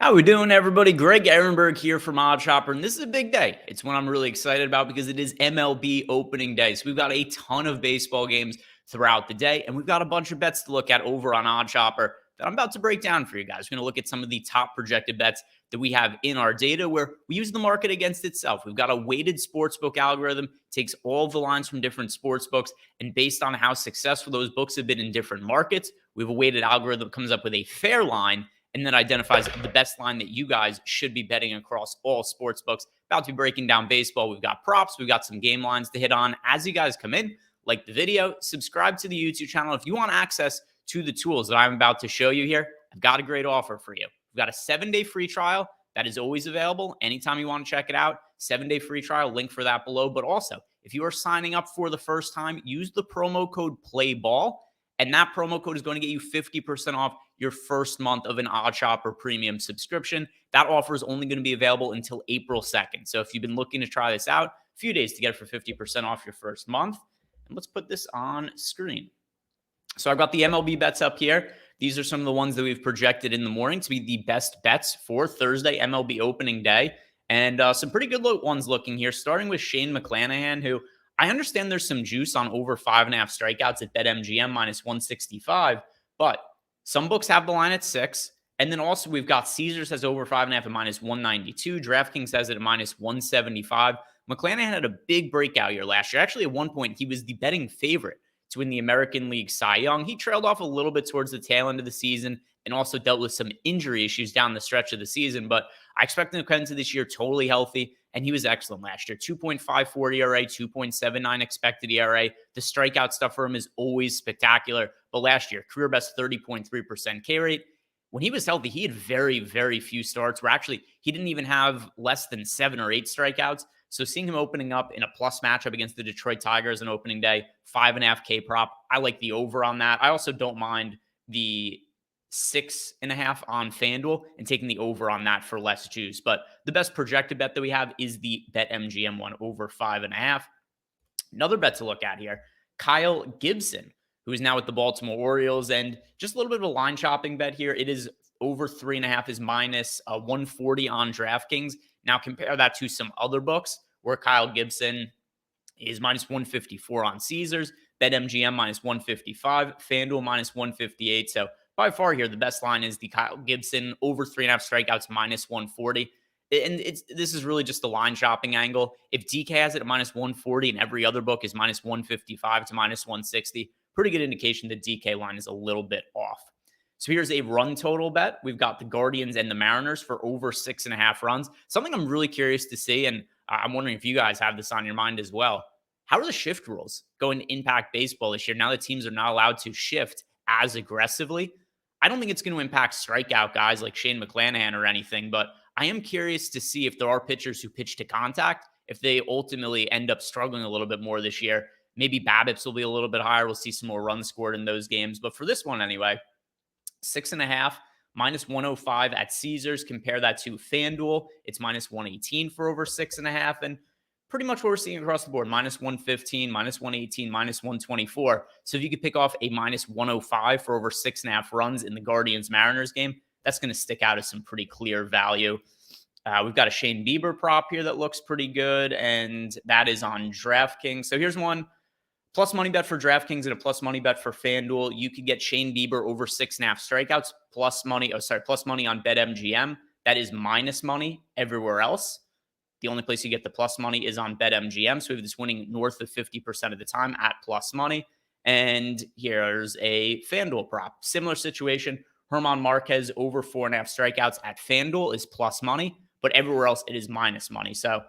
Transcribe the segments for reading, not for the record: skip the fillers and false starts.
How we doing, everybody? Greg Ehrenberg here from OddsShopper, and this is a big day. It's one I'm really excited about because it is MLB opening day. So we've got a ton of baseball games throughout the day, and we've got a bunch of bets to look at over on OddsShopper that I'm about to break down for you guys. We're going to look at some of the top projected bets that we have in our data where we use the market against itself. We've got a weighted sportsbook algorithm, takes all the lines from different sportsbooks, and based on how successful those books have been in different markets, we have a weighted algorithm that comes up with a fair line and then identifies the best line that you guys should be betting across all sports books. About to be breaking down baseball. We've got props. We've got some game lines to hit on. As you guys come in, like the video, subscribe to the YouTube channel. If you want access to the tools that I'm about to show you here, I've got a great offer for you. We've got a 7-day free trial that is always available. Anytime you want to check it out, 7-day free trial, link for that below. But also, if you are signing up for the first time, use the promo code PLAYBALL. And that promo code is going to get you 50% off your first month of an OddsShopper premium subscription. That offer is only going to be available until April 2nd. So if you've been looking to try this out, a few days to get it for 50% off your first month. And let's put this on screen. So I've got the MLB bets up here. These are some of the ones that we've projected in the morning to be the best bets for Thursday, MLB opening day. And some pretty good ones looking here, starting with Shane McClanahan, who I understand there's some juice on over 5.5 strikeouts at BetMGM minus 165, but some books have the line at 6. And then also we've got Caesars has over 5.5 at minus 192. DraftKings has it at minus 175. McClanahan had a big breakout year last year. Actually, at one point, he was the betting favorite to win the American League Cy Young. He trailed off a little bit towards the tail end of the season and also dealt with some injury issues down the stretch of the season. But I expect him to come into this year totally healthy, and he was excellent last year. 2.54 ERA, 2.79 expected ERA. The strikeout stuff for him is always spectacular. But last year, career best 30.3% K rate. When he was healthy, he had very, very few starts where actually he didn't even have less than 7 or 8 strikeouts. So seeing him opening up in a plus matchup against the Detroit Tigers on opening day, 5.5 K prop. I like the over on that. I also don't mind the 6.5 on FanDuel and taking the over on that for less juice. But the best projected bet that we have is the BetMGM one, over 5.5. Another bet to look at here, Kyle Gibson, who is now with the Baltimore Orioles, and just a little bit of a line chopping bet here. It is over 3.5 is minus 140 on DraftKings. Now compare that to some other books where Kyle Gibson is minus 154 on Caesars, BetMGM minus 155, FanDuel minus 158. So by far here, the best line is the Kyle Gibson over 3.5 strikeouts minus 140. And this is really just the line shopping angle. If DK has it at minus 140 and every other book is minus 155 to minus 160, pretty good indication that DK line is a little bit off. So here's a run total bet. We've got the Guardians and the Mariners for over 6.5 runs. Something I'm really curious to see, and I'm wondering if you guys have this on your mind as well. How are the shift rules going to impact baseball this year now that teams are not allowed to shift as aggressively? I don't think it's going to impact strikeout guys like Shane McClanahan or anything, but I am curious to see if there are pitchers who pitch to contact, if they ultimately end up struggling a little bit more this year. Maybe BABIPs will be a little bit higher. We'll see some more runs scored in those games. But for this one anyway, 6.5, minus 105 at Caesars. Compare that to FanDuel. It's minus 118 for over 6.5. And pretty much what we're seeing across the board, minus 115, minus 118, minus 124. So if you could pick off a minus 105 for over 6.5 runs in the Guardians-Mariners game, that's going to stick out as some pretty clear value. We've got a Shane Bieber prop here that looks pretty good, and that is on DraftKings. So here's one. Plus money bet for DraftKings and a plus money bet for FanDuel. You could get Shane Bieber over 6.5 strikeouts, plus money on BetMGM. That is minus money everywhere else. The only place you get the plus money is on BetMGM. So we have this winning north of 50% of the time at plus money. And here's a FanDuel prop. Similar situation. Herman Marquez over 4.5 strikeouts at FanDuel is plus money, but everywhere else it is minus money. So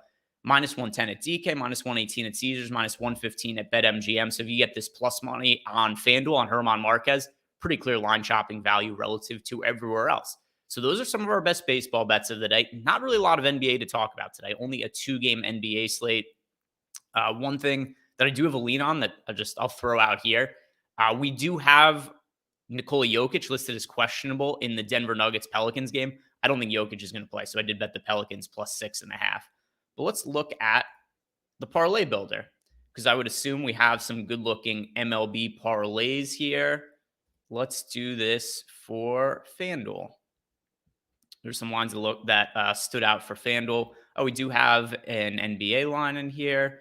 minus 110 at DK, minus 118 at Caesars, minus 115 at BetMGM. So if you get this plus money on FanDuel on Herman Marquez, pretty clear line shopping value relative to everywhere else. So those are some of our best baseball bets of the day. Not really a lot of NBA to talk about today. Only a 2-game NBA slate. One thing that I do have a lean on that I'll throw out here. We do have Nikola Jokic listed as questionable in the Denver Nuggets Pelicans game. I don't think Jokic is going to play, so I did bet the Pelicans plus 6.5. But let's look at the Parlay Builder, because I would assume we have some good-looking MLB parlays here. Let's do this for FanDuel. There's some lines that stood out for FanDuel. Oh, we do have an NBA line in here.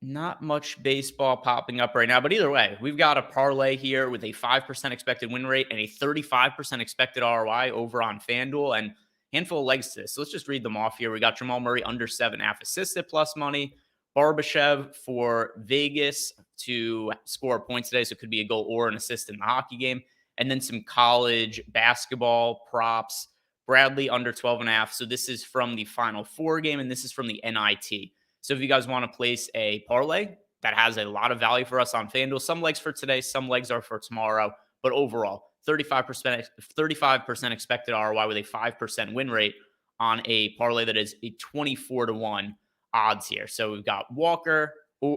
Not much baseball popping up right now, but either way, we've got a parlay here with a 5% expected win rate and a 35% expected ROI over on FanDuel, and handful of legs to this. So let's just read them off here. We got Jamal Murray under 7.5 assists at plus money. Barbashev for Vegas to score points today, so it could be a goal or an assist in the hockey game. And then some college basketball props. Bradley under 12.5. So this is from the Final Four game, and this is from the NIT. So if you guys want to place a parlay that has a lot of value for us on FanDuel, some legs for today, some legs are for tomorrow, but overall, 35% expected ROI with a 5% win rate on a parlay that is a 24-1 odds here. So we've got Walker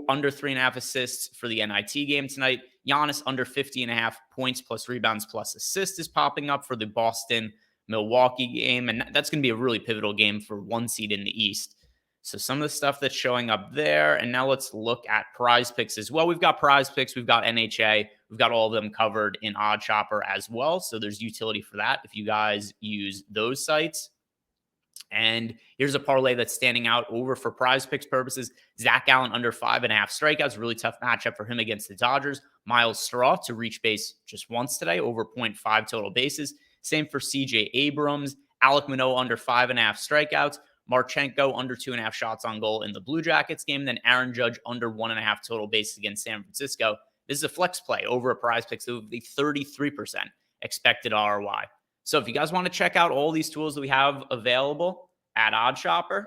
under 3.5 assists for the NIT game tonight. Giannis under 50.5 points plus rebounds plus assists is popping up for the Boston-Milwaukee game, and that's going to be a really pivotal game for 1 seed in the East. So some of the stuff that's showing up there. And now let's look at prize picks as well. We've got prize picks. We've got NHA. We've got all of them covered in OddsShopper as well. So there's utility for that if you guys use those sites. And here's a parlay that's standing out over for prize picks purposes. Zach Allen under 5.5 strikeouts. Really tough matchup for him against the Dodgers. Miles Straw to reach base just once today, over 0.5 total bases. Same for CJ Abrams. Alek Manoah under 5.5 strikeouts. Marchenko under 2.5 shots on goal in the Blue Jackets game. Then Aaron Judge under 1.5 total bases against San Francisco. This is a flex play over a prize picks of the 33% expected ROI. So if you guys want to check out all these tools that we have available at OddsShopper,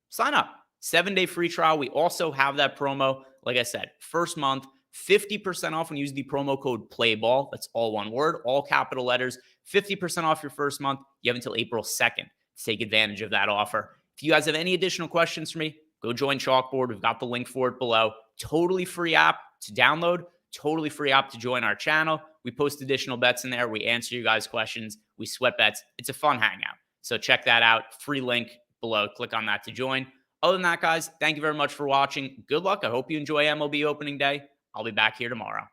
sign up. 7-day free trial. We also have that promo. Like I said, first month, 50% off when you use the promo code PLAYBALL. That's all one word, all capital letters. 50% off your first month. You have until April 2nd. Take advantage of that offer. If you guys have any additional questions for me, go join Chalkboard. We've got the link for it below. Totally free app to download, totally free app to join our channel. We post additional bets in there. We answer you guys' questions. We sweat bets. It's a fun hangout. So check that out. Free link below. Click on that to join. Other than that, guys, thank you very much for watching. Good luck. I hope you enjoy MLB opening day. I'll be back here tomorrow.